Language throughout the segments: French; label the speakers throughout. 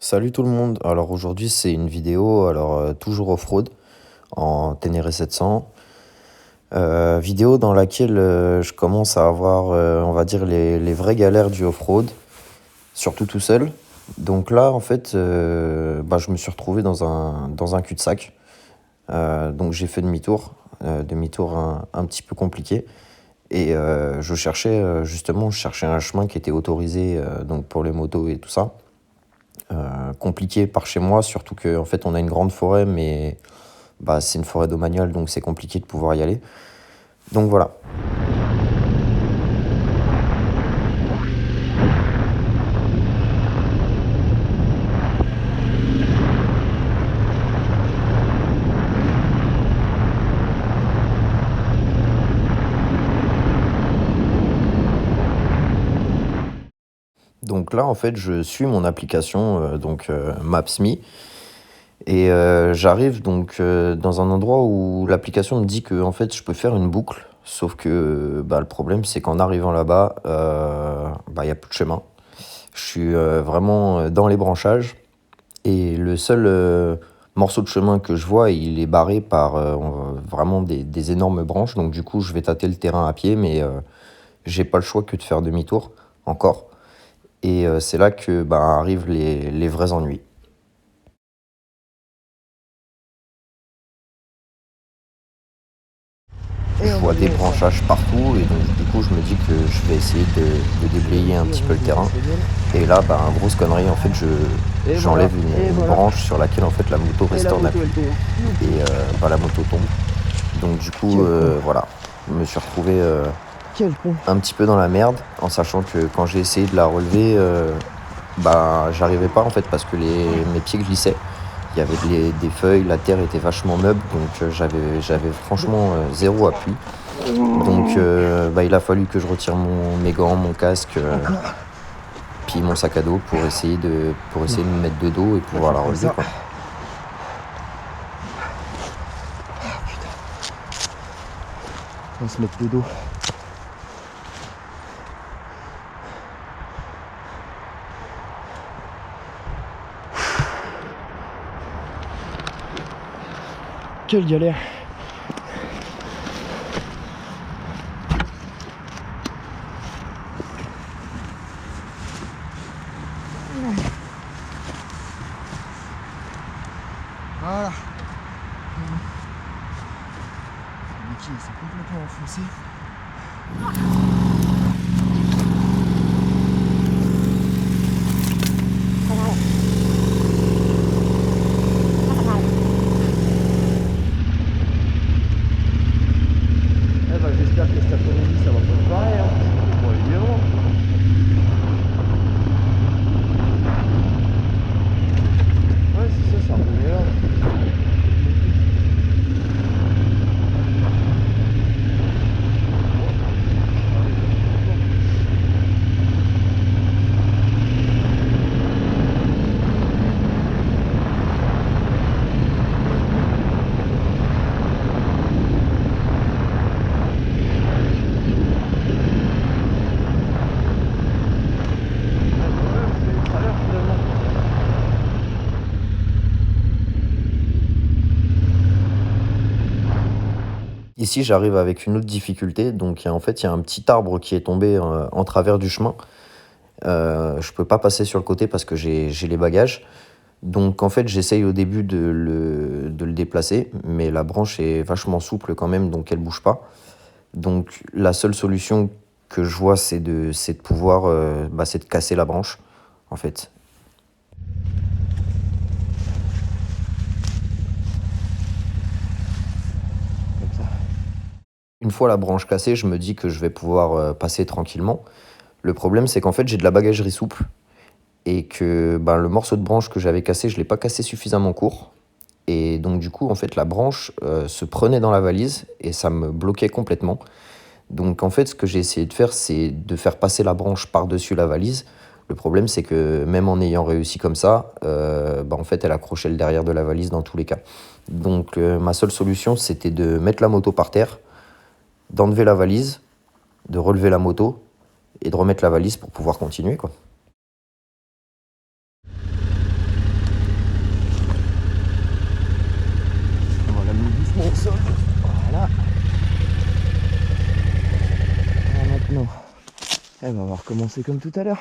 Speaker 1: Salut tout le monde. Alors aujourd'hui c'est une vidéo toujours off-road en Ténéré 700. Vidéo dans laquelle je commence à avoir on va dire les vraies galères du off-road, surtout tout seul. Donc là en fait je me suis retrouvé dans un cul-de-sac. Donc j'ai fait demi-tour un petit peu compliqué. Et je cherchais un chemin qui était autorisé donc pour les motos et tout ça. Compliqué par chez moi, surtout qu'en fait on a une grande forêt, mais c'est une forêt domaniale, donc c'est compliqué de pouvoir y aller. Donc voilà. Donc là en fait je suis mon application Maps.me et j'arrive dans un endroit où l'application me dit que en fait je peux faire une boucle, sauf que le problème c'est qu'en arrivant là-bas, il y a plus de chemin. Je suis vraiment dans les branchages. Et le seul morceau de chemin que je vois, il est barré par vraiment des énormes branches. Donc du coup, je vais tâter le terrain à pied, mais j'ai pas le choix que de faire demi-tour encore. Et c'est là que arrivent les vrais ennuis. Je vois des branchages partout et donc du coup je me dis que je vais essayer de déblayer un petit peu le terrain. Et là, grosse connerie, en fait, j'enlève une branche sur laquelle en fait la moto reste en appui. Et la moto tombe. Donc du coup, voilà, je me suis retrouvé un petit peu dans la merde, en sachant que quand j'ai essayé de la relever, j'arrivais pas en fait parce que mes pieds glissaient. Il y avait des feuilles, la terre était vachement meuble, donc j'avais franchement zéro appui. Donc il a fallu que je retire mes gants, mon casque, puis mon sac à dos pour essayer de me mettre de dos et pouvoir la relever, quoi.
Speaker 2: On va se mettre de dos. Quelle galère. Voilà. Le pied s'est complètement enfoncé. J'espère que cet après-midi ça va pas se barrer, hein. Bon, évidemment. Ouais, c'est ça, ça revenait là.
Speaker 1: Ici, j'arrive avec une autre difficulté. Donc, en fait, il y a un petit arbre qui est tombé en travers du chemin. Je peux pas passer sur le côté parce que j'ai les bagages. Donc, en fait, j'essaye au début de le déplacer, mais la branche est vachement souple quand même, donc elle bouge pas. Donc, la seule solution que je vois, c'est de pouvoir, c'est de casser la branche, en fait. Une fois la branche cassée, je me dis que je vais pouvoir passer tranquillement. Le problème, c'est qu'en fait, j'ai de la bagagerie souple et que le morceau de branche que j'avais cassé, je ne l'ai pas cassé suffisamment court. Et donc, du coup, en fait, la branche se prenait dans la valise et ça me bloquait complètement. Donc, en fait, ce que j'ai essayé de faire, c'est de faire passer la branche par-dessus la valise. Le problème, c'est que même en ayant réussi comme ça, en fait, elle accrochait le derrière de la valise dans tous les cas. Donc, ma seule solution, c'était de mettre la moto par terre, d'enlever la valise, de relever la moto et de remettre la valise pour pouvoir continuer, quoi.
Speaker 3: Eh ben, on va recommencer comme tout à l'heure.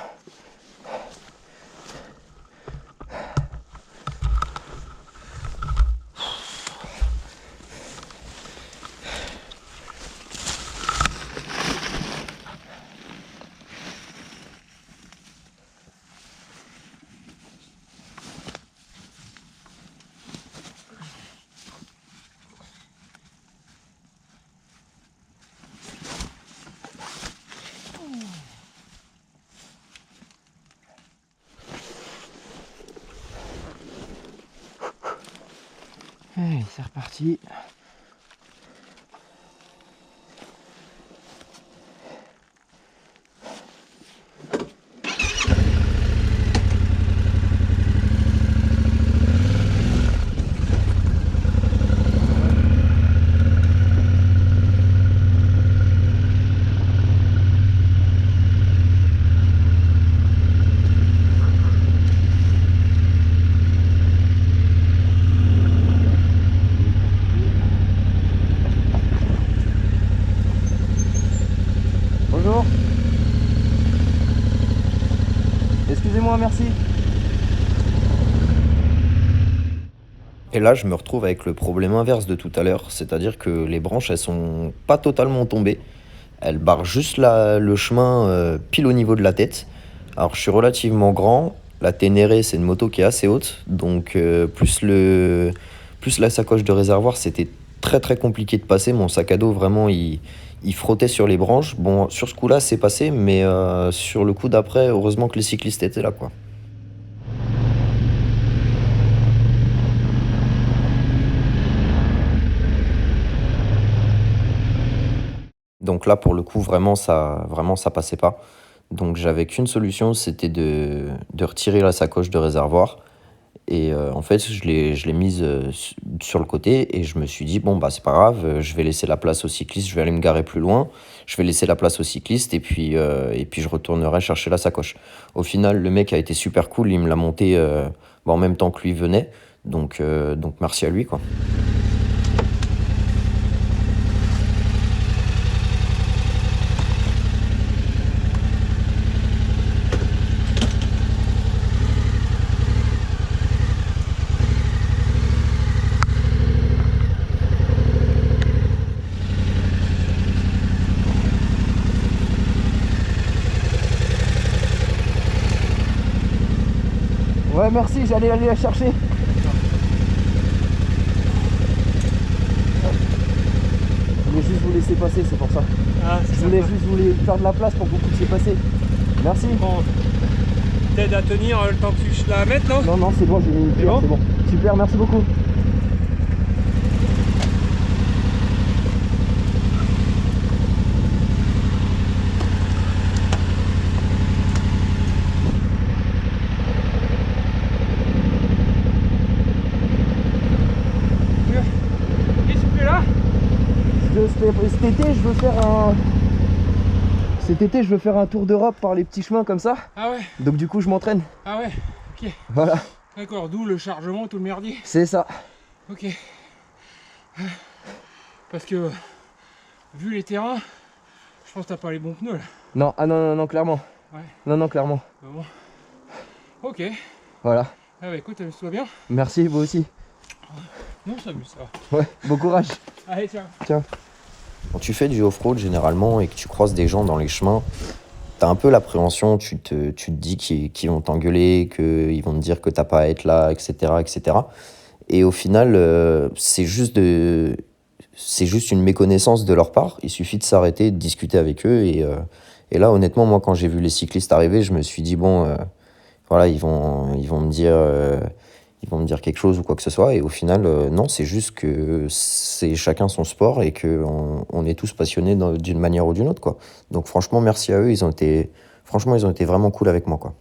Speaker 3: Allez, c'est reparti. Bonjour. Excusez-moi, merci.
Speaker 1: Et là, je me retrouve avec le problème inverse de tout à l'heure, c'est-à-dire que les branches, elles sont pas totalement tombées. Elles barrent juste le chemin pile au niveau de la tête. Alors, je suis relativement grand. La Ténéré, c'est une moto qui est assez haute, donc plus la sacoche de réservoir, c'était très très compliqué de passer. Mon sac à dos, vraiment, il frottait sur les branches. Bon, sur ce coup-là, c'est passé, mais sur le coup d'après, heureusement que les cyclistes étaient là, quoi. Donc là, pour le coup, vraiment, ça passait pas. Donc j'avais qu'une solution, c'était de retirer la sacoche de réservoir. Et en fait, je l'ai mise sur le côté et je me suis dit, bon, bah, c'est pas grave, je vais laisser la place aux cyclistes, je vais aller me garer plus loin, je vais laisser la place aux cyclistes et puis je retournerai chercher la sacoche. Au final, le mec a été super cool, il me l'a monté bah, en même temps que lui venait, donc merci à lui, quoi.
Speaker 3: Ouais, merci, j'allais aller la chercher. Je voulais juste vous laisser passer, c'est pour ça.
Speaker 4: Ah,
Speaker 3: Je voulais juste vous faire de la place pour que vous puissiez passer. Merci.
Speaker 4: Bon, t'aides à tenir le temps que je la mette, non?
Speaker 3: Non, non, c'est bon, j'ai mis une pierre,
Speaker 4: bon
Speaker 3: c'est bon. Super, merci beaucoup.
Speaker 4: Qu'est-ce que tu fais là?
Speaker 3: Cet été, je veux faire un... Cet été, je veux faire un tour d'Europe par les petits chemins comme ça.
Speaker 4: Ah ouais,
Speaker 3: Donc du coup, je m'entraîne.
Speaker 4: ah ouais, ok.
Speaker 3: Voilà,
Speaker 4: D'accord, d'où le chargement, tout le merdier.
Speaker 3: c'est ça.
Speaker 4: Ok. Parce que, vu les terrains, je pense que t'as pas les bons pneus là.
Speaker 3: Non, ah non, non, non, clairement.
Speaker 4: Ouais.
Speaker 3: Non, non, clairement.
Speaker 4: Bah bon. Ok.
Speaker 3: Voilà.
Speaker 4: Ah bah écoute, amuse-toi bien.
Speaker 3: Merci, vous aussi.
Speaker 4: Non, ça amuse, ça va.
Speaker 3: Ouais, bon courage.
Speaker 4: Allez, tiens.
Speaker 3: Tiens.
Speaker 1: Quand tu fais du off-road généralement et que tu croises des gens dans les chemins, t'as un peu l'appréhension, tu te dis qu'ils vont t'engueuler, qu'ils vont te dire que t'as pas à être là, etc., etc. Et au final, c'est juste une méconnaissance de leur part. Il suffit de s'arrêter, de discuter avec eux. Et là, honnêtement, moi, quand j'ai vu les cyclistes arriver, je me suis dit, bon, voilà, ils vont me dire quelque chose ou quoi que ce soit. Et au final, non, c'est juste que c'est chacun son sport et qu'on est tous passionnés d'une manière ou d'une autre, quoi. Donc franchement, merci à eux. Ils ont été vraiment cool avec moi, quoi.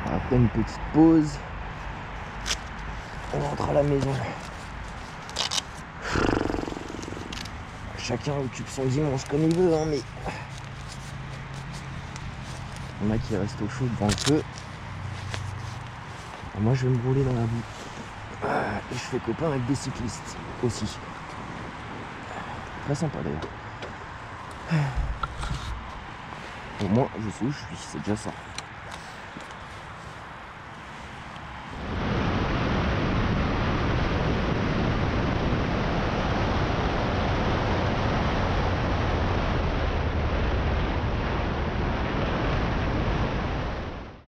Speaker 3: Après une petite pause. On rentre à la maison. Chacun occupe son dimanche comme il veut, hein, mais il y en a qui restent au chaud devant le feu. Et moi je vais me brûler dans la boue. Et je fais copain avec des cyclistes aussi. Très sympa d'ailleurs. Au moins je sais où je suis, c'est déjà ça.